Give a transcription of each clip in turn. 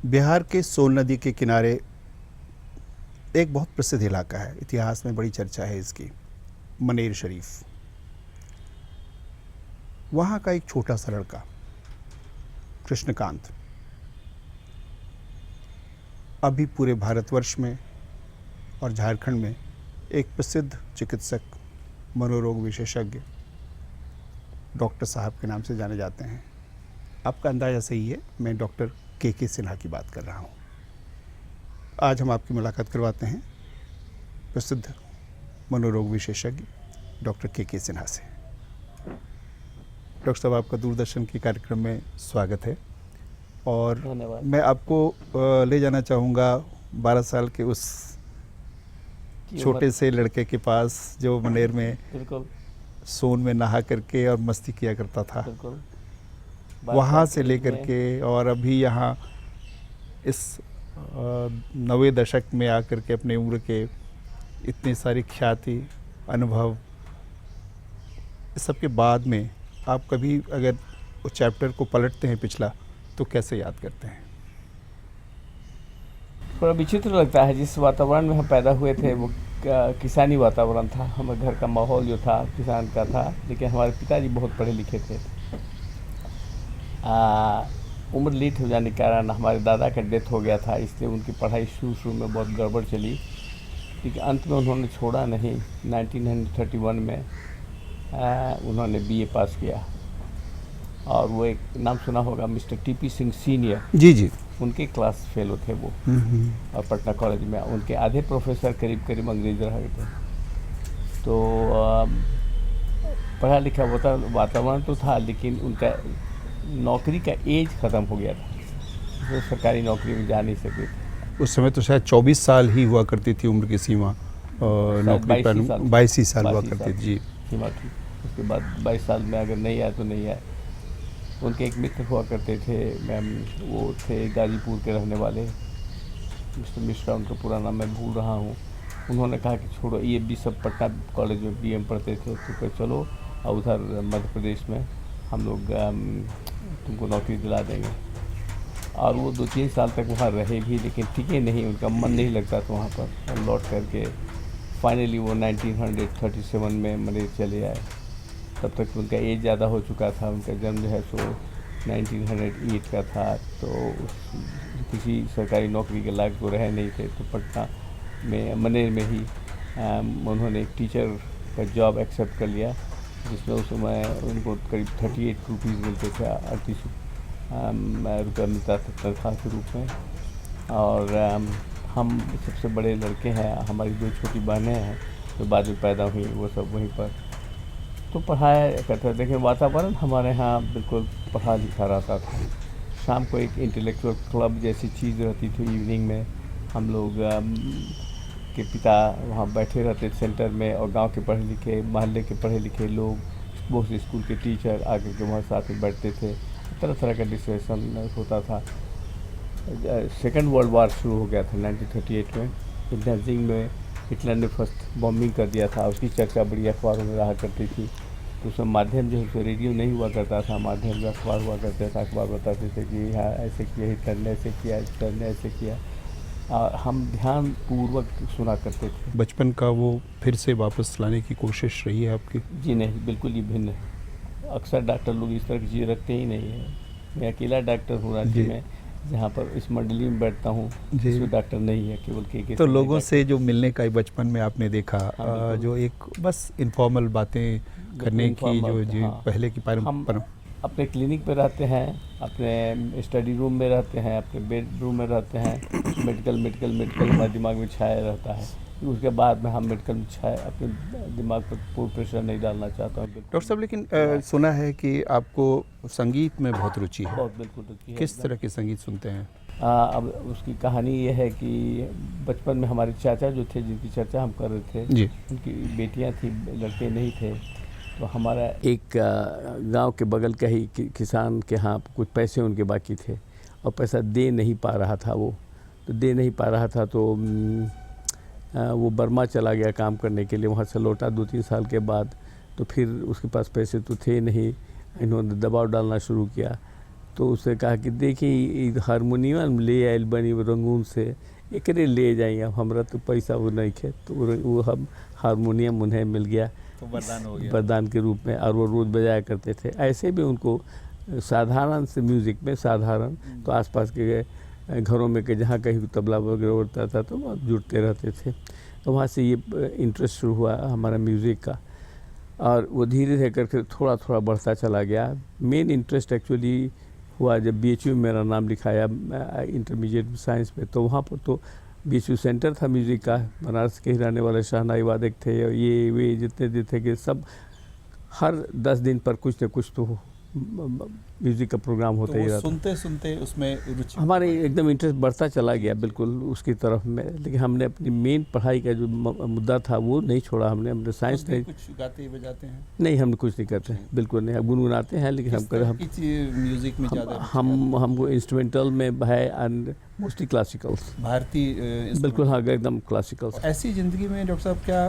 बिहार के सोन नदी के किनारे एक बहुत प्रसिद्ध इलाका है, इतिहास में बड़ी चर्चा है इसकी, मनेर शरीफ। वहाँ का एक छोटा सा लड़का कृष्णकांत अभी पूरे भारतवर्ष में और झारखंड में एक प्रसिद्ध चिकित्सक, मनोरोग विशेषज्ञ डॉक्टर साहब के नाम से जाने जाते हैं। आपका अंदाज़ा सही है, मैं डॉक्टर के सिन्हा की बात कर रहा हूँ। आज हम आपकी मुलाकात करवाते हैं प्रसिद्ध मनोरोग विशेषज्ञ डॉक्टर के सिन्हा से। डॉक्टर साहब, आपका दूरदर्शन के कार्यक्रम में स्वागत है और मैं आपको ले जाना चाहूँगा 12 साल के उस छोटे से लड़के के पास जो मनेर में सोन में नहा करके और मस्ती किया करता था, वहाँ से लेकर के और अभी यहाँ इस 90 दशक में आकर के अपने उम्र के इतनी सारी ख्याति, अनुभव, इस सब के बाद में आप कभी अगर उस चैप्टर को पलटते हैं पिछला, तो कैसे याद करते हैं? थोड़ा विचित्र लगता है। जिस वातावरण में हम पैदा हुए थे वो किसानी वातावरण था। हमारे घर का माहौल जो था किसान का था, लेकिन हमारे पिताजी बहुत पढ़े लिखे थे। उम्र लेट हो जाने के कारण हमारे दादा का डेथ हो गया था, इसलिए उनकी पढ़ाई शुरू में बहुत गड़बड़ चली, लेकिन अंत में उन्होंने छोड़ा नहीं। 1931 में उन्होंने बीए पास किया और वो एक नाम सुना होगा, मिस्टर टीपी सिंह सीनियर। जी, उनके क्लास फेलो थे वो। और पटना कॉलेज में उनके आधे प्रोफेसर करीब अंग्रेज रहे थे। तो पढ़ा लिखा वातावरण तो था, लेकिन उनका नौकरी का एज ख़त्म हो गया था, वो सरकारी नौकरी में जा नहीं सकते थे। उस समय तो शायद 24 साल ही हुआ करती थी उम्र की सीमा, नौकरी पर 22 ही साल हुआ करती थी जी सीमा थी। उसके बाद 22 साल में अगर नहीं आए तो नहीं आए। उनके एक मित्र हुआ करते थे मैम, वो थे गाजीपुर के रहने वाले, मिस्टर मिश्रा उनका पूरा नाम मैं भूल रहा हूँ। उन्होंने कहा कि छोड़ो, ये भी सब पटना कॉलेज में बीएम पढ़ते थे, तो फिर चलो उधर मध्य प्रदेश में हम लोग तुमको नौकरी दिला देंगे। और वो 2-3 साल तक वहाँ रहे भी, लेकिन टिके नहीं, उनका मन नहीं लगता था वहाँ पर। और लौट करके फाइनली वो 1937 में मनेर चले आए। तब तक उनका एज ज़्यादा हो चुका था। उनका जन्म जो है सो 1908 का था, तो किसी सरकारी नौकरी के लायक तो रहे नहीं थे। तो पटना में मनेर में ही उन्होंने एक टीचर का जॉब एक्सेप्ट कर लिया, जिसमें उस समय उनको करीब 38 रुपीज़ मिलते थे, 38 रुपया मिलता था तनख्वाह के रूप में। और हम सबसे बड़े लड़के हैं, हमारी 2 छोटी बहनें हैं जो बाद में पैदा हुई, वो सब वहीं पर तो पढ़ाया करते थे। लेकिन वातावरण हमारे यहाँ बिल्कुल पढ़ा लिखा रहता था। शाम को एक इंटेलेक्चुअल क्लब जैसी चीज़ रहती थी इवनिंग में। हम लोग के पिता वहाँ बैठे रहते सेंटर में, और गांव के पढ़े लिखे, मोहल्ले के पढ़े लिखे लोग, बहुत से स्कूल के टीचर आकर के वहाँ साथ में बैठते थे। तरह तरह का डिस्कशन होता था। सेकेंड वर्ल्ड वार शुरू हो गया था 1938 में। नाजिंग में हिटलर ने फर्स्ट बॉम्बिंग कर दिया था, उसकी चर्चा बड़ी अखबारों में रहा करती थी। तो उसमें माध्यम जो है रेडियो नहीं हुआ करता था, माध्यम में अखबार हुआ करता था। अखबार बताते थे कि हाँ ऐसे किया, हिटलर ने ऐसे किया, हिटलर ने ऐसे किया, और हम ध्यान पूर्वक सुना करते थे। बचपन का वो फिर से वापस लाने की कोशिश रही है आपकी? जी नहीं, बिल्कुल ही भिन्न है। अक्सर डॉक्टर लोग इस तरह की चीज़ रखते ही नहीं है। मैं अकेला डॉक्टर हूँ रांची में, जहाँ पर इस मंडली में बैठता हूँ, जिसमें डॉक्टर नहीं है, केवल के। तो लोगों से जो मिलने का बचपन में आपने देखा, जो एक बस इनफॉर्मल बातें करने की जो पहले की परंपरा। अपने क्लिनिक पे रहते हैं, अपने स्टडी रूम में रहते हैं, अपने बेडरूम में रहते हैं। मेडिकल हमारे दिमाग में छाया रहता है। उसके बाद में हम मेडिकल में छाया अपने दिमाग पर पूर्ण प्रेशर नहीं डालना चाहता हूँ। डॉक्टर साहब, लेकिन सुना है कि आपको संगीत में बहुत रुचि है। बहुत, बिल्कुल रुचि है। किस तरह के संगीत सुनते हैं? अब उसकी कहानी ये है कि बचपन में हमारे चाचा जो थे, जिनकी चर्चा हम कर रहे थे जी, उनकी बेटियां थी, लड़के नहीं थे। तो हमारा एक गांव के बगल का ही किसान के यहाँ कुछ पैसे उनके बाकी थे, और पैसा दे नहीं पा रहा था। तो वो बर्मा चला गया काम करने के लिए। वहाँ से लौटा 2-3 साल के बाद, तो फिर उसके पास पैसे तो थे नहीं। इन्होंने दबाव डालना शुरू किया तो उसने कहा कि देखिए हारमोनियम ले आयल बनी रंगून से, एकरे ले जाइए, अब हमरा तो पैसा वो नहीं खे, तो वो हम हारमोनियम उन्हें मिल गया तो वरदान हो गया, वरदान के रूप में, और वो रोज़ बजाया करते थे। ऐसे भी उनको साधारण से म्यूज़िक में साधारण, तो आसपास के घरों में के जहाँ कहीं तबला वगैरह होता था तो वहाँ जुड़ते रहते थे। तो वहाँ से ये इंटरेस्ट शुरू हुआ हमारा म्यूज़िक का, और वो धीरे धीरे करके थोड़ा थोड़ा बढ़ता चला गया। मेन इंटरेस्ट एक्चुअली हुआ जब BHU में मेरा नाम लिखाया इंटरमीडिएट साइंस में, तो वहाँ पर तो BHU सेंटर था म्यूज़िक का, बनारस के ही रहने वाले शहनाई वादक थे, और ये वे जितने थे कि सब हर 10 दिन पर कुछ न कुछ तो म्यूज़िक का प्रोग्राम होता ही रहता। सुनते सुनते उसमें रुचि हमारे एकदम इंटरेस्ट बढ़ता चला गया बिल्कुल उसकी तरफ में, लेकिन हमने अपनी मेन पढ़ाई का जो मुद्दा था वो नहीं छोड़ा। हमने साइंस नहीं, कुछ गाते बजाते हैं? नहीं, हम कुछ नहीं करते, बिल्कुल नहीं। हम गुनगुनाते हैं, लेकिन हम म्यूजिक में ज़्यादा हमको इंस्ट्रूमेंटल में है एंड मोस्टली क्लासिकल्स, भारतीय बिल्कुल। हाँ, एकदम क्लासिकल्स। ऐसी ज़िंदगी में डॉक्टर साहब क्या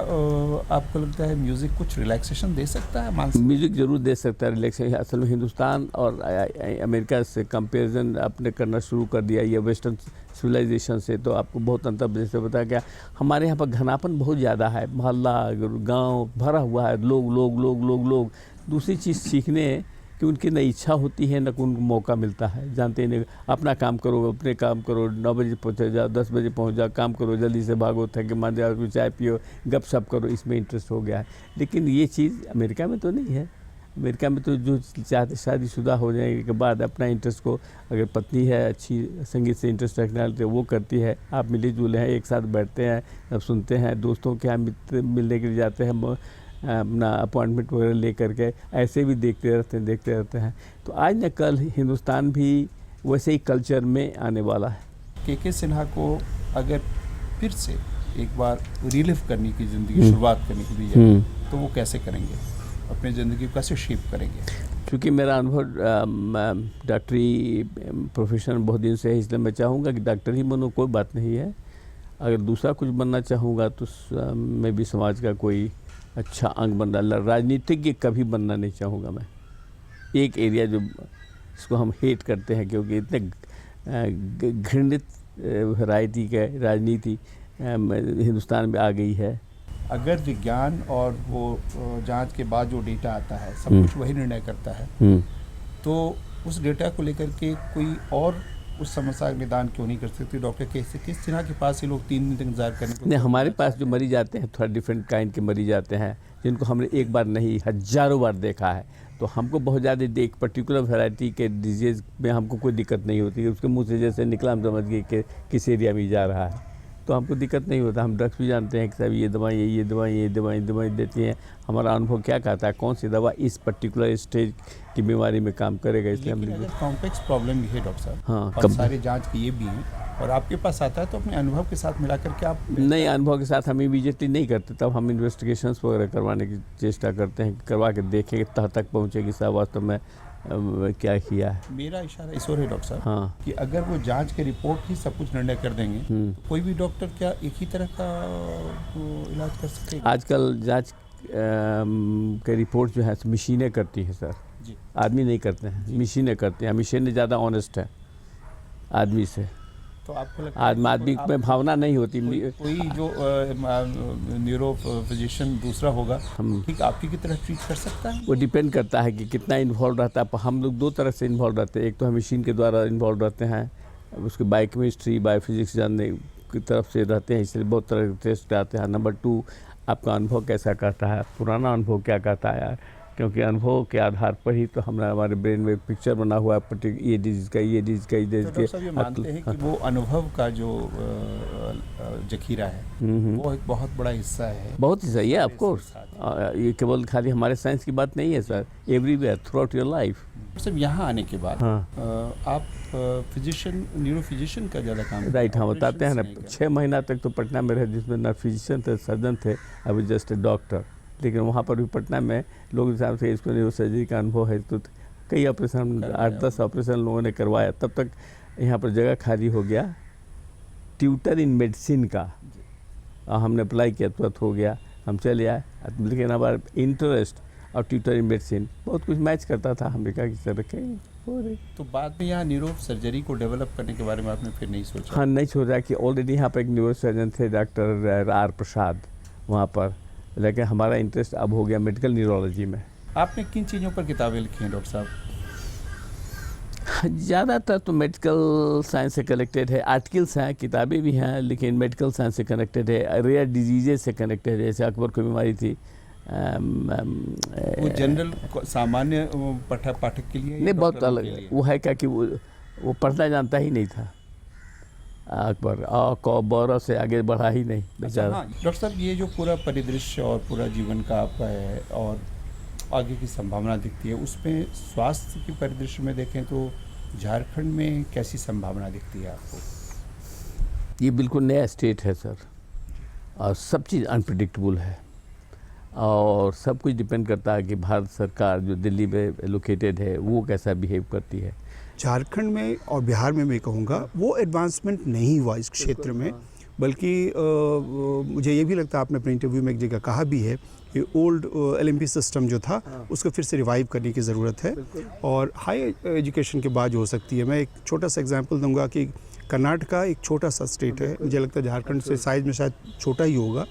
आपको लगता है म्यूज़िक कुछ रिलैक्सेशन दे सकता है मानसिक? म्यूज़िक ज़रूर दे सकता है रिलैक्सेशन। असल में हिंदुस्तान और अमेरिका से कंपैरिजन आपने करना शुरू कर दिया ये वेस्टर्न सिविलाइजेशन से, तो आपको बहुत अंतर जैसे बताया क्या, हमारे यहाँ पर घनापन बहुत ज़्यादा है, मोहल्ला गांव भरा हुआ है, लोग लोग लोग लोग लोग। दूसरी चीज़ सीखने कि उनकी न इच्छा होती है न उनको मौका मिलता है, जानते ही नहीं। अपना काम करो, अपने काम करो, 9 बजे पहुँच जाओ, 10 बजे पहुँच जाओ, काम करो, जल्दी से भागो, थके मान जाओ, चाय पियो, गप शप करो, इसमें इंटरेस्ट हो गया है। लेकिन ये चीज़ अमेरिका में तो नहीं है। अमेरिका में तो जो चाहते शादीशुदा हो जाने के बाद अपना इंटरेस्ट को, अगर पत्नी है अच्छी संगीत से इंटरेस्ट रखने वाली तो वो करती है, आप मिले जुले हैं, एक साथ बैठते हैं, अब सुनते हैं, दोस्तों के यहाँ मिलने के लिए जाते हैं, अपना अपॉइंटमेंट वगैरह ले करके ऐसे भी देखते रहते हैं। तो आज न कल हिंदुस्तान भी वैसे ही कल्चर में आने वाला है। के सिन्हा को अगर फिर से एक बार रिलीव करने की ज़िंदगी शुरुआत करने के लिए तो वो कैसे करेंगे, अपनी ज़िंदगी को कैसे शेप करेंगे? क्योंकि मेरा अनुभव डॉक्टरी प्रोफेशन बहुत दिन से है, इसलिए मैं चाहूँगा कि डॉक्टर ही बनो, कोई बात नहीं है। अगर दूसरा कुछ बनना चाहूँगा तो मैं भी समाज का कोई अच्छा अंग बनना, राजनीतिज्ञ कभी बनना नहीं चाहूँगा मैं। एक एरिया जो इसको हम हेट करते हैं, क्योंकि इतने घृणित वैरायटी का राजनीति हिंदुस्तान में आ गई है। अगर विज्ञान और वो जांच के बाद जो डेटा आता है सब कुछ वही निर्णय करता है, तो उस डेटा को लेकर के कोई और उस समस्या का निदान क्यों नहीं कर सकती? डॉक्टर के सिन्हा के पास ये लोग 3 दिन तक इंतजार करने को नहीं, हमारे पास जो मरीज आते हैं थोड़ा डिफरेंट काइंड के मरीज आते हैं, जिनको हमने एक बार नहीं हज़ारों बार देखा है। तो हमको बहुत ज़्यादा एक पर्टिकुलर वैरायटी के डिजीज़ में हमको कोई दिक्कत नहीं होती है। उसके मुंह से जैसे निकला हम समझ गए कि किस एरिया में जा रहा है, तो हमको दिक्कत नहीं होता। हम ड्रग्स भी जानते हैं कि सब ये दवाई देती हैं। हमारा अनुभव क्या कहता है कौन सी दवा इस पर्टिकुलर स्टेज की बीमारी में काम करेगा, इसलिए हम कॉम्प्लेक्स प्रॉब्लम भी है डॉक्टर साहब। हाँ, और सारे जांच के ये भी हैं, और आपके पास आता है तो अपने अनुभव के साथ मिला करके आप नहीं, अनुभव के साथ हम इमीडिएटली नहीं करते, तब हम इन्वेस्टिगेशंस वगैरह करवाने की चेष्टा करते हैं, करवा के देखें कि तह तक पहुँचेगी सब वास्तव में क्या किया है। मेरा इशारा इस ओर है डॉक्टर साहब, हाँ, कि अगर वो जांच के रिपोर्ट ही सब कुछ निर्णय कर देंगे तो कोई भी डॉक्टर क्या एक ही तरह का इलाज कर सकेगा? आजकल जांच के रिपोर्ट जो है मशीनें करती हैं सर जी, आदमी नहीं करते हैं, मशीनें करते हैं। मशीनें ज़्यादा ऑनेस्ट है आदमी से। तो आपको लगता है आदमी में भावना नहीं होती। कोई जो न्यूरो फिजिशियन दूसरा होगा ठीक आपकी की तरह ट्रीट कर सकता है? वो डिपेंड करता है कि कितना इन्वॉल्व रहता है। हम लोग 2 तरह से इन्वॉल्व रहते हैं। एक तो हम मशीन के द्वारा इन्वॉल्व रहते हैं, उसके बायोकेमिस्ट्री बायोफिजिक्स जानने की तरफ से रहते हैं, इसलिए बहुत तरह के टेस्ट आते हैं। नंबर 2, आपका अनुभव कैसा कहता है, पुराना अनुभव क्या कहता है, क्योंकि अनुभव के आधार पर ही तो हमारे ब्रेन में पिक्चर बना हुआ है ये डिजीज़ का, ये डिजीज़ का, ये डिजीज़ का। तो ये मानते हैं कि वो अनुभव का जो जखीरा है वो एक बहुत बड़ा हिस्सा है। बहुत ही सही है, ऑफकोर्स। ये केवल खाली हमारे साइंस की बात नहीं है sir, everywhere through out your life. सिर्फ यहाँ आने के बाद आप फिजिशियन न्यूरो फिजिशियन का ज़्यादा काम राइट, हाँ बताते हैं ना। 6 महीना तक तो पटना में रहे, जिसमें न फिजिशियन थे, सर्जन थे, अभी जस्ट ए डॉक्टर। लेकिन वहाँ पर भी पटना में लोग हिसाब से इसको न्यूरो सर्जरी का अनुभव है, तो कई ऑपरेशन 8-10 ऑपरेशन लोगों ने करवाया। तब तक यहाँ पर जगह खाली हो गया ट्यूटर इन मेडिसिन का, हमने अप्लाई किया, तुरंत हो गया, हम चले आए। लेकिन हमारा इंटरेस्ट और ट्यूटर इन मेडिसिन, बहुत कुछ मैच करता था। हमने कहा कि सर रखें हो रही। तो बाद में यहाँ न्यूरो सर्जरी को डेवलप करने के बारे में आपने फिर नहीं सोचा? हाँ, नहीं सोचा कि ऑलरेडी यहाँ पर एक न्यूरो सर्जन थे डॉक्टर आर प्रसाद वहाँ पर, लेकिन हमारा इंटरेस्ट अब हो गया मेडिकल न्यूरोलॉजी में। आपने किन चीज़ों पर किताबें लिखी हैं डॉक्टर साहब? ज़्यादातर तो मेडिकल साइंस से कनेक्टेड है, आर्टिकल्स हैं, किताबें भी हैं, लेकिन मेडिकल साइंस से कनेक्टेड है, रेयर डिजीजेज से कनेक्टेड है। जैसे अकबर को बीमारी थी, वो जनरल सामान्य पाठक के लिए नहीं, बहुत अलग वो है क्या कि वो पढ़ना जानता ही नहीं था अकबर, और बौरव से आगे बढ़ा ही नहीं बेचारा। हाँ, डॉक्टर साहब ये जो पूरा परिदृश्य और पूरा जीवन का आपका है और आगे की संभावना दिखती है, उसमें स्वास्थ्य की परिदृश्य में देखें तो झारखंड में कैसी संभावना दिखती है आपको? ये बिल्कुल नया स्टेट है सर, और सब चीज़ अनप्रिडिक्टेबल है, और सब कुछ डिपेंड करता है कि भारत सरकार जो दिल्ली में लोकेटेड है वो कैसा बिहेव करती है। झारखंड में और बिहार में मैं कहूँगा वो एडवांसमेंट नहीं हुआ इस क्षेत्र में, बल्कि मुझे ये भी लगता है, आपने अपने इंटरव्यू में एक जगह कहा भी है कि ओल्ड LMP सिस्टम जो था उसको फिर से रिवाइव करने की ज़रूरत है, और हाई एजुकेशन के बाद जो हो सकती है। मैं एक छोटा सा एग्जांपल दूंगा कि कर्नाटका एक छोटा सा स्टेट है, मुझे लगता है झारखंड से साइज में शायद छोटा ही होगा।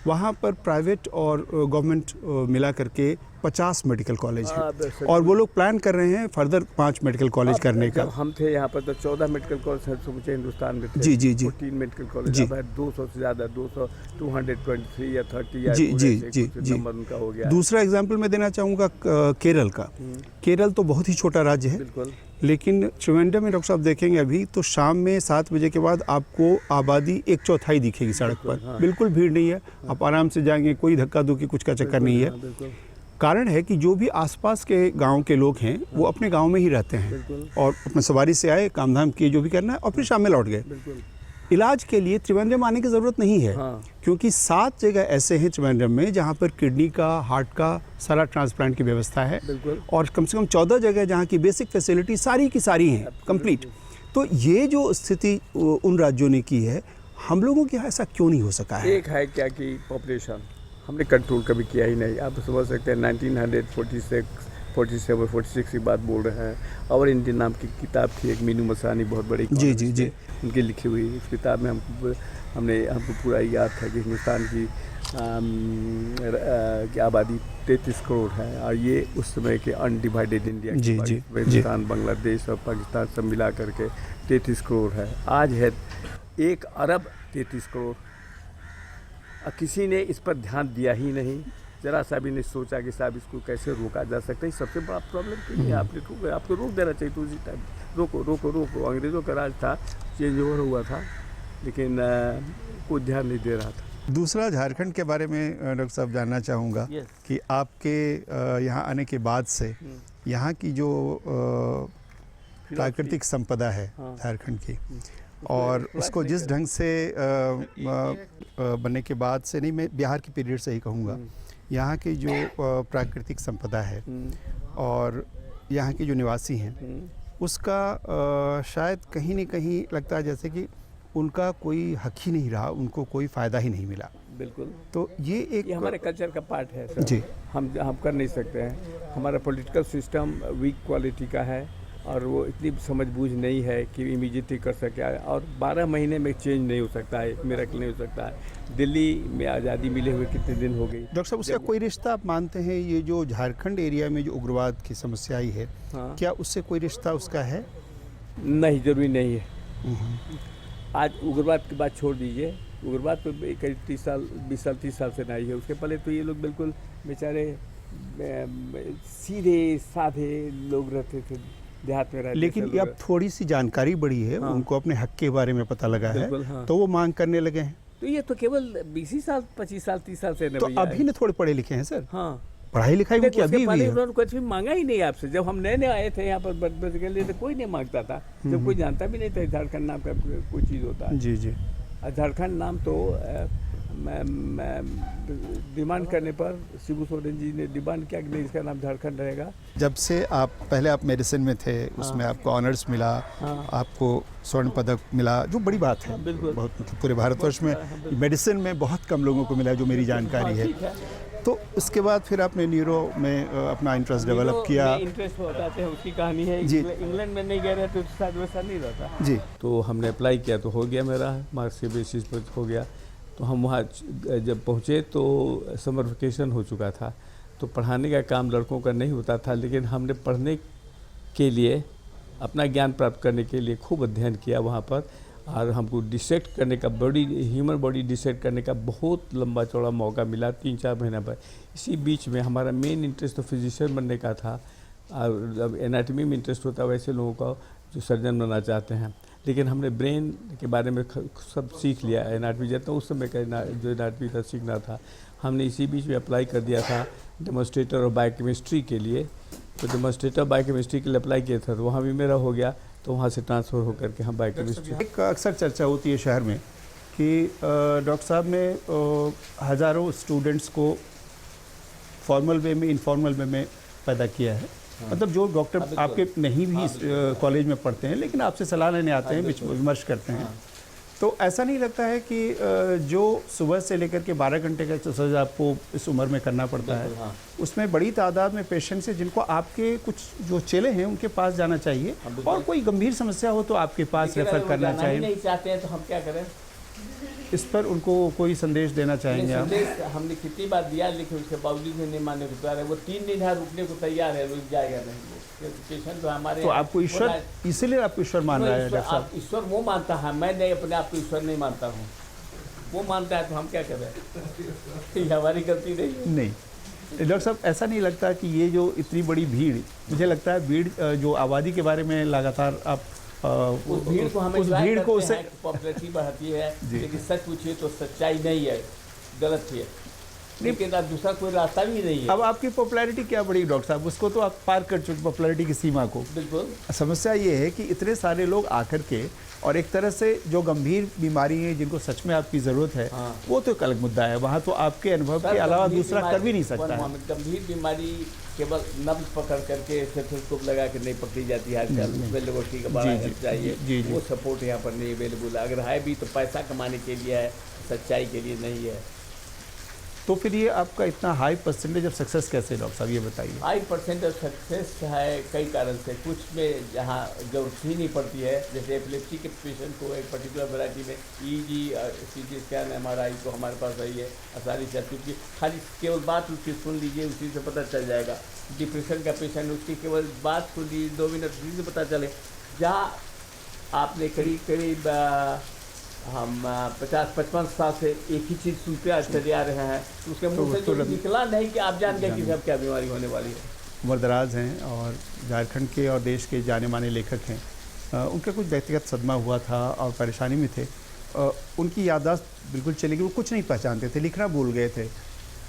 वहाँ पर प्राइवेट और गवर्नमेंट मिला करके 50 मेडिकल कॉलेज हैं, और वो लोग प्लान कर रहे हैं फर्दर 5 मेडिकल कॉलेज करने का। हम थे यहाँ पर तो 14 मेडिकल कॉलेज समूचे हिंदुस्तान में थे। जी जी जी। 14 मेडिकल कॉलेज, अब है 200 से ज़्यादा, 200, 223 या 30 या जी जी जी जी नंबर उनका हो गया। दूसरा एग्जाम्पल मैं देना चाहूँगा केरल का। केरल तो बहुत ही छोटा राज्य है, बिल्कुल, लेकिन त्रिवेंद्रम में डॉक्टर साहब देखेंगे अभी तो शाम में 7 बजे के बाद आपको आबादी 1/4 दिखेगी सड़क पर। हाँ। बिल्कुल भीड़ नहीं है, आप आराम से जाएंगे, कोई धक्का धुक्की कुछ का चक्कर नहीं है। बिल्कुल। कारण है कि जो भी आसपास के गांव के लोग हैं वो अपने गांव में ही रहते हैं, और अपने सवारी से आए, काम धाम किए जो भी करना है, और फिर शाम में लौट गए। इलाज के लिए त्रिवेंद्रम आने की ज़रूरत नहीं है। हाँ। क्योंकि 7 जगह ऐसे हैं त्रिवेंद्रम में जहाँ पर किडनी का, हार्ट का सारा ट्रांसप्लांट की व्यवस्था है, और कम से कम 14 जगह जहाँ की बेसिक फैसिलिटी सारी की सारी हैं कंप्लीट। तो ये जो स्थिति उन राज्यों ने की है, हम लोगों के यहाँ ऐसा क्यों नहीं हो सका है? एक है क्या कि पॉपुलेशन हमने कंट्रोल कभी किया ही नहीं। आप समझ सकते हैं 1946, 47-46 की बात बोल रहे हैं। और इंडियन नाम की किताब थी एक, मीनू मसानी, बहुत बड़ी जी जी जी, उनकी लिखी हुई। इस किताब में हमको पूरा याद था कि हिंदुस्तान की आबादी 33 करोड़ है, और ये उस समय के अनडिवाइडेड इंडिया की हिंदुस्तान, बांग्लादेश और पाकिस्तान सब मिला करके 33 करोड़ है। आज है 1 अरब 33 करोड़, और किसी ने इस पर ध्यान दिया ही नहीं, जरा सा भी नहीं सोचा कि साहब इसको कैसे रोका जा सकता है। सबसे बड़ा प्रॉब्लम कि आपको रोक देना चाहिए तो उसी टाइम रोको रोको रोको। अंग्रेज़ों का राज था, चेंज ओवर हुआ था, लेकिन कोई ध्यान नहीं दे रहा था। दूसरा झारखंड के बारे में डॉक्टर साहब जानना चाहूँगा कि आपके यहाँ आने के बाद से यहाँ की जो प्राकृतिक संपदा है झारखंड की, और उसको जिस ढंग से बनने के बाद से, नहीं मैं बिहार की पीरियड से ही कहूँगा, यहाँ की जो प्राकृतिक संपदा है और यहाँ के जो निवासी हैं, उसका शायद कहीं न कहीं लगता है जैसे कि उनका कोई हक ही नहीं रहा, उनको कोई फ़ायदा ही नहीं मिला। बिल्कुल। तो ये हमारे कल्चर का पार्ट है सर। जी, हम कर नहीं सकते हैं। हमारा पॉलिटिकल सिस्टम वीक क्वालिटी का है, और वो इतनी समझबूझ नहीं है कि इमीडिएटली कर सके, और 12 महीने में चेंज नहीं हो सकता है, मिरेकल नहीं हो सकता है। दिल्ली में आज़ादी मिले हुए कितने दिन हो गई? डॉक्टर साहब, उसका कोई रिश्ता आप मानते हैं, ये जो झारखंड एरिया में जो उग्रवाद की समस्या आई है, हाँ। क्या उससे कोई रिश्ता उसका है? नहीं, ज़रूरी नहीं है। आज उग्रवाद की बात छोड़ दीजिए, उग्रवाद तो करीब 20 साल 30 साल से नहीं है। उसके पहले तो ये लोग बिल्कुल बेचारे सीधे साधे लोग रहते थे, देहात में रहते। लेकिन अब थोड़ी सी जानकारी बढ़ी है, हाँ। उनको अपने हक के बारे में पता लगा है, हाँ। तो वो मांग करने लगे हैं। तो ये तो केवल 20 साल 25 साल 30 साल से तो अभी न थोड़े पढ़े लिखे हैं सर। हाँ, पढ़ाई लिखाई उनकी अभी भी है। उन्होंने कुछ भी मांगा ही नहीं आपसे। जब हम नए आए थे यहाँ पर बच के लिए, तो कोई नहीं मांगता था, जब कोई जानता भी नहीं था झारखंड नाम का कोई चीज़ होता है। जी जी। झारखंड नाम तो डिमांड करने पर शिबू सोरेन जी ने डिमांड किया कि नहीं, इसका नाम झारखंड रहेगा। जब से पहले आप मेडिसिन में थे, उसमें आपको ऑनर्स मिला, आपको स्वर्ण पदक मिला, जो बड़ी बात है। बहुत, मतलब पूरे भारतवर्ष में मेडिसिन में बहुत कम लोगों को मिला है, जो मेरी जानकारी है। तो उसके बाद फिर आपने न्यूरो में अपना इंटरेस्ट डेवलप किया। इंटरेस्ट बताते हैं, उसकी कहानी है। जी। इंग्लैंड में नहीं गए रहे तो शायद वैसा नहीं रहता। जी। तो हमने अप्लाई किया तो हो गया, मेरा मार्क्स के बेसिस पर हो गया। तो हम वहाँ जब पहुँचे तो समर वेकेशन हो चुका था, तो पढ़ाने का काम लड़कों का नहीं होता था, लेकिन हमने पढ़ने के लिए, अपना ज्ञान प्राप्त करने के लिए खूब अध्ययन किया वहाँ पर। और हमको डिसेक्ट करने का, ह्यूमन बॉडी डिसेक्ट करने का बहुत लंबा चौड़ा मौका मिला 3-4 महीना पर। इसी बीच में हमारा मेन इंटरेस्ट तो फिजिशियन बनने का था, और जब एनाटमी में इंटरेस्ट होता है वैसे लोगों का जो सर्जन बनना चाहते हैं। लेकिन हमने ब्रेन के बारे में सब सीख लिया, एनाटमी जितना उस समय का जो एनाटमी था सीखना था। हमने इसी बीच में अप्लाई कर दिया था डेमोन्स्ट्रेटर और बायोकेमिस्ट्री के लिए। तो डेमोन्स्ट्रेटर बायोकेमिस्ट्री के लिए अप्लाई किया था, तो वहाँ भी मेरा हो गया, तो वहाँ से ट्रांसफ़र होकर के हम बायोकेमिस्ट्री। एक अक्सर चर्चा होती है शहर में कि डॉक्टर साहब ने हज़ारों स्टूडेंट्स को फॉर्मल वे में, इनफॉर्मल वे में पैदा किया है। मतलब जो डॉक्टर आपके नहीं भी कॉलेज में पढ़ते हैं, लेकिन आपसे सलाह लेने आते हैं, विमर्श करते हैं। तो ऐसा नहीं लगता है कि जो सुबह से लेकर के 12 घंटे का एक्सरसाइज आपको इस उम्र में करना पड़ता है, उसमें बड़ी तादाद में पेशेंट्स हैं जिनको आपके कुछ जो चेले हैं उनके पास जाना चाहिए, और कोई गंभीर समस्या हो तो आपके पास रेफर करना चाहिए। नहीं चाहते हैं तो हम क्या करें? इस पर उनको कोई संदेश देना चाहेंगे आप? संदेश हमने कितनी बार दिया, लेकिन उसके बावजूद भी नहीं मानने को तैयार है। वो 3 दिन यहाँ रुकने को तैयार है, रुक जाएगा नहीं। पेशेंट तो हमारे, तो आपको ईश्वर, इसीलिए आपको ईश्वर मान रहा है डॉक्टर साहब? ईश्वर वो मानता है, मैं नहीं, अपने आप को ईश्वर नहीं मानता हूँ। वो मानता है तो हम क्या करें? ये हमारी गलती नहीं है। नहीं डॉक्टर साहब, ऐसा नहीं लगता कि ये जो इतनी बड़ी भीड़, मुझे लगता है भीड़ जो आबादी के बारे में लगातार आप उस भीड़ को हमें, उस भीड़ को उसे पॉपुलैरिटी बढ़ती है, लेकिन सच पूछिए तो सच्चाई नहीं है, गलत है। लेकिन अब दूसरा कोई रास्ता भी नहीं है। अब आपकी पॉपुलैरिटी क्या बढ़ी डॉक्टर साहब? उसको तो आप पार कर चुके पॉपुलैरिटी की सीमा को। बिल्कुल। समस्या ये है कि इतने सारे लोग आकर के, और एक तरह से जो गंभीर बीमारी है जिनको सच में आपकी ज़रूरत है, वो तो एक अलग मुद्दा है। वहाँ तो आपके अनुभव के अलावा दूसरा कर भी नहीं सकता है। गंभीर बीमारी केवल नब्ज पकड़ करके स्टेथोस्कोप लगा के नहीं पकड़ी जाती है आजकल। लोगों की बड़ा हेल्प चाहिए, वो सपोर्ट यहाँ पर नहीं अवेलेबल। अगर है भी तो पैसा कमाने के लिए है, सच्चाई के लिए नहीं है। तो फिर ये आपका इतना हाई परसेंटेज ऑफ सक्सेस कैसे है डॉक्टर साहब, ये बताइए? हाई परसेंटेज सक्सेस है कई कारण से। कुछ में जहाँ जरूरत ही नहीं पड़ती है, जैसे एपिलेप्सी के पेशेंट को एक पर्टिकुलर वैरायटी में EEG, CT स्कैन, MRI तो हमारे पास रही है आसानी से, क्योंकि खाली केवल बात उसकी सुन लीजिए, उसी से पता चल जाएगा। डिप्रेशन का पेशेंट, उसकी केवल बात सुन लीजिए 2 मिनट, उसी से पता चले। जहाँ आपने करीब हम 50-55 साल से एक ही चीज़ सुनते आज चले आ रहे हैं, तो उसके मुँह से तो निकला नहीं कि आप जान गए कि सब क्या बीमारी होने वाली है। उम्र दराज हैं और झारखंड के और देश के जाने माने लेखक हैं। उनका कुछ व्यक्तिगत सदमा हुआ था और परेशानी में थे। उनकी याददाश्त बिल्कुल चली गई, वो कुछ नहीं पहचानते थे, लिखना भूल गए थे,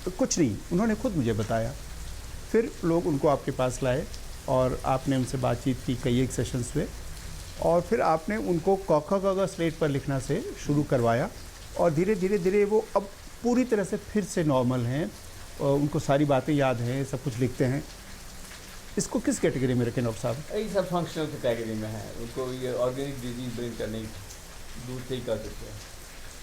तो कुछ नहीं, उन्होंने खुद मुझे बताया। फिर लोग उनको आपके पास लाए और आपने उनसे बातचीत की, कई एक सेशंस हुए, और फिर आपने उनको क स्लेट पर लिखना से शुरू करवाया, और धीरे धीरे वो अब पूरी तरह से फिर से नॉर्मल हैं। उनको सारी बातें याद हैं, सब कुछ लिखते हैं। इसको किस कैटेगरी में रखें डॉक्टर साहब? यही सब फंक्शनल कैटेगरी में है। उनको ये ऑर्गेनिक डिजीज ब्रिंग करने दूर से ही कर सकते हैं।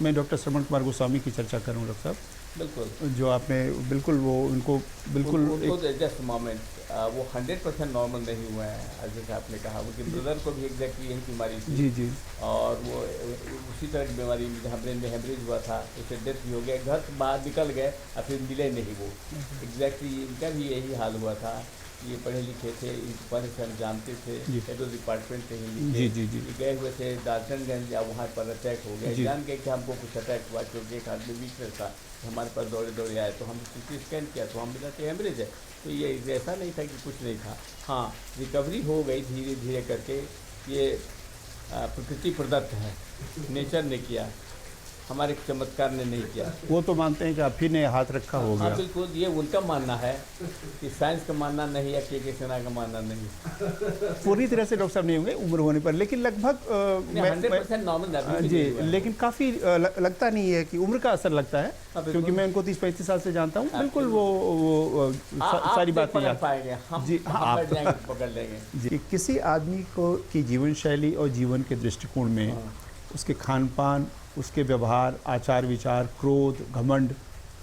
मैं डॉक्टर श्रवण कुमार गोस्वामी की चर्चा करूँ डॉक्टर साहब, बिल्कुल, जो आपने बिल्कुल वो उनको बिल्कुल जस्ट मोमेंट वो 100% नॉर्मल नहीं हुए हैं। जैसे आपने कहा, उनके ब्रदर को भी एग्जैक्टली यही बीमारी थी। जी। और वो उसी तरह की बीमारी, जहाँ ब्रेन में हेमरेज हुआ था, उससे डेथ भी हो गया। घर से बाहर निकल गए और फिर मिले नहीं वो। एग्जैक्टली इनका भी यही हाल हुआ था। ये पढ़े लिखे थे, इनको पढ़े से हम जानते थे, एडो डिपार्टमेंट से हिंदी जी। गए हुए थे डाल्टनगंज, या वहाँ पर अटैक हो गया। जान के कि हमको कुछ अटैक हुआ, क्योंकि एक आदमी वीकनेस था, हमारे पास दौड़े आए, तो हम CT स्कैन किया तो हम मिला कि हेमरेज है। तो ये ऐसा नहीं था कि कुछ नहीं था। हाँ, रिकवरी हो गई धीरे धीरे करके। ये प्रकृति प्रदत्त है, नेचर ने किया, हमारे चमत्कार ने नहीं किया। वो तो मानते हैं कि आप ही ने हाथ रखा हो गया। बिल्कुल, ये उनका मानना है कि साइंस का मानना नहीं है, के सेना का मानना नहीं। पूरी तरह से डॉक्टर साहब नहीं होंगे उम्र होने पर, लेकिन लगभग 100% नॉर्मल जी, लेकिन काफ़ी लगता नहीं है कि उम्र का असर लगता है, क्योंकि मैं उनको 30-35 साल से जानता हूँ। बिल्कुल वो सारी बातें याद पाएंगे हम। जी हाँ, पकड़ लेंगे जी। किसी आदमी को की जीवन शैली और जीवन के दृष्टिकोण में उसके खान पान, उसके व्यवहार, आचार विचार, क्रोध, घमंड,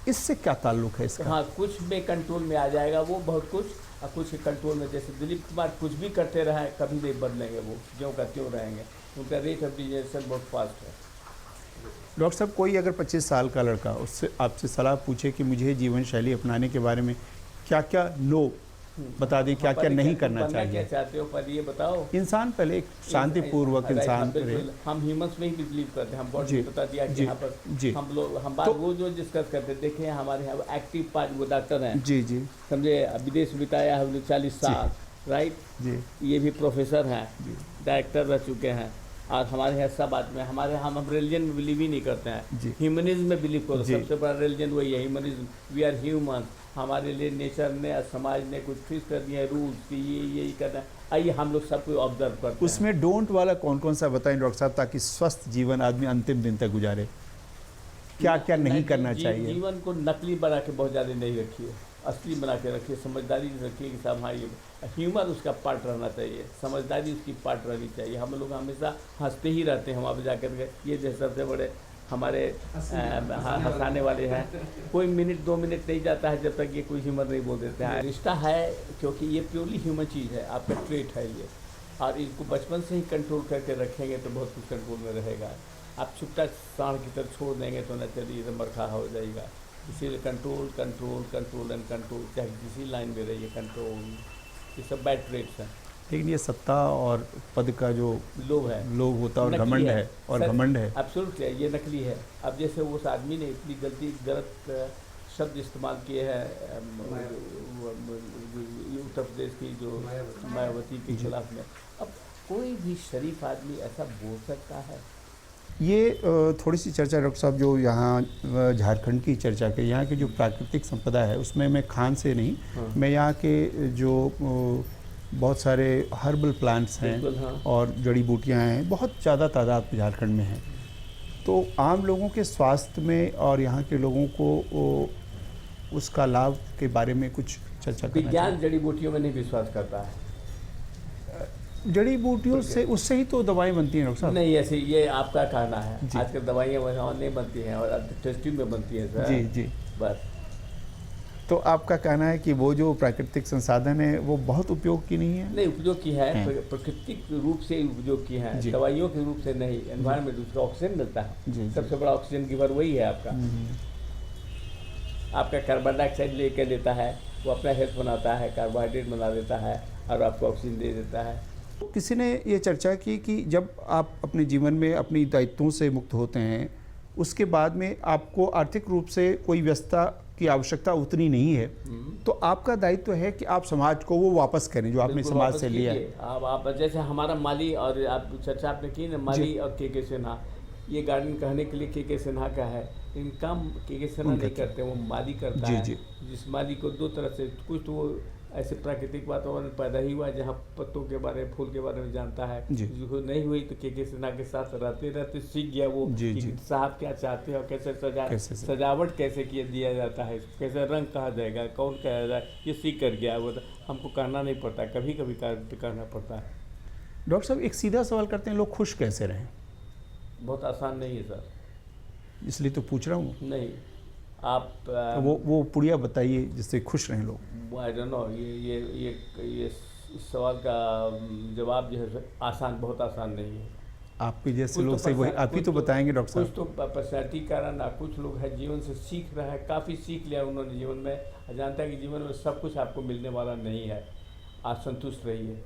इससे क्या ताल्लुक है इसका? हाँ, कुछ में कंट्रोल में आ जाएगा वो बहुत कुछ, और कुछ कंट्रोल में, जैसे दिलीप कुमार कुछ भी करते रहे कभी नहीं बदलेंगे, वो ज्यों का त्यों रहेंगे, उनका रेट ऑफ डिजेशन बहुत फास्ट है। डॉक्टर साहब, कोई अगर 25 साल का लड़का उससे आपसे सलाह पूछे कि मुझे जीवन शैली अपनाने के बारे में क्या क्या नो बता दें, क्या क्या नहीं करना क्या चाहिए? चाहते हो पर ये बताओ। इंसान पहले एक शांतिपूर्वक इंसान रहे। हम ह्यूमंस में ही बिलीव करते हैं, हम गॉड जी, ने बता दिया कि जी, यहाँ पर जी। हम लोग हम बात वो जो डिस्कस करते देखे हैं, हमारे यहाँ एक्टिव पार्ट वो डॉक्टर हैं, जी जी समझे, विदेश बिताया हम लोग 40 साल, राइट, जी ये भी प्रोफेसर हैं, डायरेक्टर रह चुके हैं, और हमारे यहाँ सब आदमी, हमारे यहाँ हम रिलीजन में बिलीव ही नहीं करते जी। हैं, ह्यूमनिज्म में बिलीव करो, जी। सबसे बड़ा रिलीजन वही है, ह्यूमनिज्म। वी आर ह्यूमन, हमारे लिए नेचर ने और समाज ने कुछ फिक्स कर दिया रूल्स कि ये करना है, आइए हम लोग सब कुछ ऑब्जर्व करते हैं। उसमें डोंट वाला कौन कौन सा बताएं डॉक्टर साहब, ताकि स्वस्थ जीवन आदमी अंतिम दिन तक गुजारे? क्या क्या नहीं करना चाहिए? जीवन को नकली बना के बहुत ज़्यादा नहीं रखिए, असली बना के रखिए, समझदारी से रखिए कि साहब हाँ ये ह्यूमर उसका पार्ट रहना चाहिए, समझदारी उसकी पार्ट रहनी चाहिए। हम लोग हमेशा हंसते ही रहते हैं वहाँ पर जाकर के, ये जो सबसे बड़े हमारे हंसाने वाले हैं, कोई मिनट 2 मिनट नहीं जाता है जब तक ये कोई ह्यूमर नहीं बोल देते हैं। रिश्ता है क्योंकि ये प्योरली ह्यूमन चीज़ है, आपका ट्रेट है ये, और इसको बचपन से ही कंट्रोल करके रखेंगे तो बहुत कुछ कंट्रोल में रहेगा। आप छुट्टा सांड की तरह छोड़ देंगे तो न चलिए तो मरखा हो जाएगा। इसीलिए control control control and control, चाहे किसी लाइन में रहिए कंट्रोल, ये सब बैड ट्रेट्स हैं। लेकिन ये सत्ता और पद का जो लोभ है, लोभ होता है और नकली घमंड है, और सर, घमंड है। एब्सोल्युटली है, ये नकली है। अब जैसे उस आदमी ने इतनी गलत शब्द इस्तेमाल किए हैं उत्तर प्रदेश की जो मायावती के खिलाफ में, अब कोई भी शरीफ आदमी ऐसा बोल सकता है? ये थोड़ी सी चर्चा डॉक्टर साहब जो यहाँ झारखंड की चर्चा के, यहाँ की जो प्राकृतिक संपदा है उसमें मैं खान से नहीं, मैं यहाँ के जो बहुत सारे हर्बल प्लांट्स हैं हाँ। और जड़ी बूटियाँ हैं, बहुत ज़्यादा तादाद में झारखंड में हैं, तो आम लोगों के स्वास्थ्य में और यहाँ के लोगों को उसका लाभ के बारे में कुछ चर्चा करना विज्ञान जड़ी बूटियों में नहीं विश्वास करता है। चाहिए। जड़ी बूटियों से उससे ही तो दवाएं बनती हैं डॉक्टर साहब। नहीं, ऐसे ये आपका कहना है, आजकल दवाइयाँ वहाँ नहीं बनती हैं और टेस्ट ट्यूब में बनती है सर। जी जी। बस तो आपका कहना है कि वो जो प्राकृतिक संसाधन है वो बहुत उपयोग की नहीं है? नहीं, उपयोग की है, प्राकृतिक रूप से उपयोग की है, दवाइयों के रूप से नहीं। एनवायरनमेंट उसका ऑक्सीजन मिलता है, सबसे बड़ा ऑक्सीजन गिवर वही है आपका। आपका कार्बन डाइऑक्साइड लेकर लेता है, वो अपना हेल्थ बनाता है, कार्बोहाइड्रेट बना देता है और आपको ऑक्सीजन दे देता है। किसी ने ये चर्चा की कि जब आप अपने जीवन में अपनी दायित्वों से मुक्त होते हैं उसके बाद में आपको आर्थिक रूप से कोई व्यस्तता की आवश्यकता उतनी नहीं है, तो आपका दायित्व है कि आप समाज को वो वापस करें जो आपने समाज से लिया है। अब आप जैसे हमारा माली, और आप चर्चा आपने की ना माली और के सिन्हा, ये गार्डन कहने के लिए के सिन्हा का है, इनका के सिन्हा नहीं करते, वो माली करता है। जिस माली को दो तरह से, कुछ तो वो ऐसे प्राकृतिक वातावरण पैदा ही हुआ जहाँ पत्तों के बारे में, फूल के बारे में जानता है, जिसको नहीं हुई तो के सिन्हा के साथ रहते रहते सीख गया वो कि साहब क्या चाहते हैं और कैसे सजावट कैसे किया दिया जाता है, कैसे रंग कहा जाएगा, कौन कहा जाए, ये सीख कर गया वो। हमको कहना नहीं पड़ता, कभी कभी कहना पड़ता है। डॉक्टर साहब एक सीधा सवाल करते हैं, लोग खुश कैसे रहें? बहुत आसान नहीं है सर, इसलिए तो पूछ रहा हूँ। नहीं, आप तो वो पुड़िया बताइए जिससे खुश रहें लोग। आई डोंट नो, ये इस सवाल का जवाब जो है आसान, बहुत आसान नहीं है। आपके जैसे लोग से वही आप ही तो बताएंगे डॉक्टर साहब। कुछ तो पर्सनैलिटी कारण, कुछ लोग हैं जीवन से सीख रहे हैं, काफ़ी सीख लिया उन्होंने जीवन में, जानता है कि जीवन में सब कुछ आपको मिलने वाला नहीं है। आज संतुष्ट रहिए,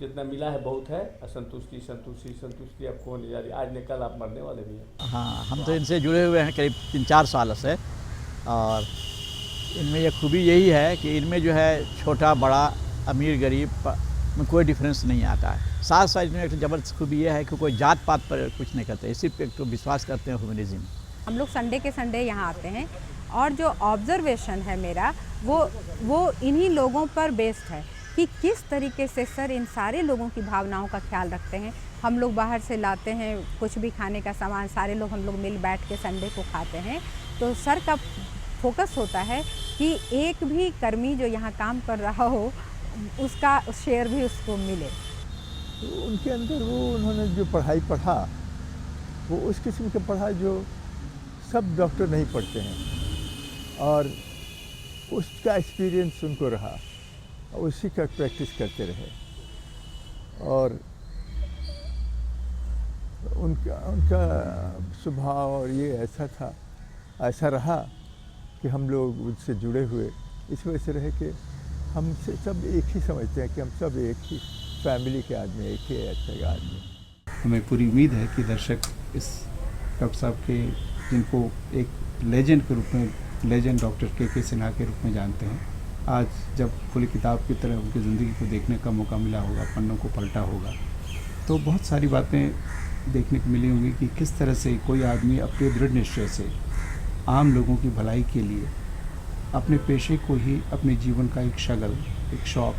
जितना मिला है बहुत है, असंतुष्टि संतुष्टि संतुष्टि आपको होने जा रही है, आज नहीं कल आप मरने वाले भी हैं। हाँ, हम तो इनसे जुड़े हुए हैं करीब 3-4 साल से, और इनमें यह खूबी यही है कि इनमें जो है छोटा बड़ा अमीर गरीब में कोई डिफरेंस नहीं आता है। साथ साथ में एक ज़बरदस्त खूबी यह है कि कोई जात पात पर कुछ नहीं करते, सिर्फ एक तो विश्वास करते हैं ह्यूमनिज्म। हम लोग संडे के संडे यहाँ आते हैं, और जो ऑब्जर्वेशन है मेरा वो इन्हीं लोगों पर बेस्ड है कि किस तरीके से सर इन सारे लोगों की भावनाओं का ख्याल रखते हैं। हम लोग बाहर से लाते हैं कुछ भी खाने का सामान, सारे लोग हम लोग मिल बैठ के संडे को खाते हैं, तो सर का फोकस होता है कि एक भी कर्मी जो यहाँ काम कर रहा हो उसका शेयर भी उसको मिले। तो उनके अंदर वो उन्होंने जो पढ़ाई पढ़ा, वो उस किस्म की पढ़ाई जो सब डॉक्टर नहीं पढ़ते हैं। और उसका एक्सपीरियंस उनको रहा, उसी का प्रैक्टिस करते रहे। और उनका स्वभाव और ये ऐसा रहा कि हम लोग उनसे जुड़े हुए इस वजह से रहे कि हम सब एक ही समझते हैं कि हम सब एक ही फैमिली के आदमी, एक ही ऐसे आदमी। हमें पूरी उम्मीद है कि दर्शक इस डॉक्टर साहब के, जिनको एक लेजेंड के रूप में, लेजेंड डॉक्टर के सिन्हा के रूप में जानते हैं, आज जब खुली किताब की तरह उनकी ज़िंदगी को देखने का मौका मिला होगा, पन्नों को पलटा होगा, तो बहुत सारी बातें देखने को मिली होंगी कि किस तरह से कोई आदमी अपने दृढ़ निश्चय से आम लोगों की भलाई के लिए अपने पेशे को ही अपने जीवन का एक शगल, एक शौक,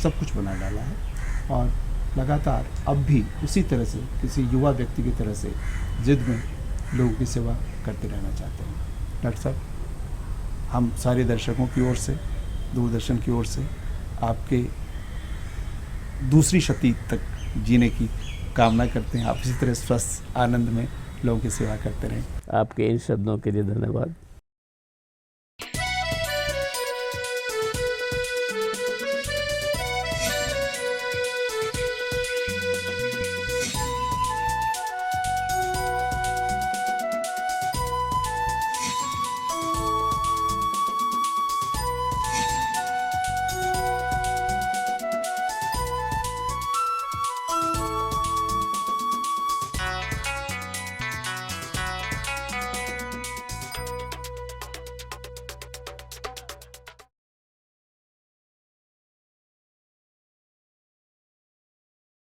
सब कुछ बना डाला है और लगातार अब भी उसी तरह से किसी युवा व्यक्ति की तरह से जिद में लोगों की सेवा करते रहना चाहते हैं। डॉक्टर साहब, हम सारे दर्शकों की ओर से, दूरदर्शन की ओर से आपके दूसरी शती तक जीने की कामना करते हैं। आप इसी तरह स्वस्थ आनंद में लोगों की सेवा करते रहें। आपके इन शब्दों के लिए धन्यवाद।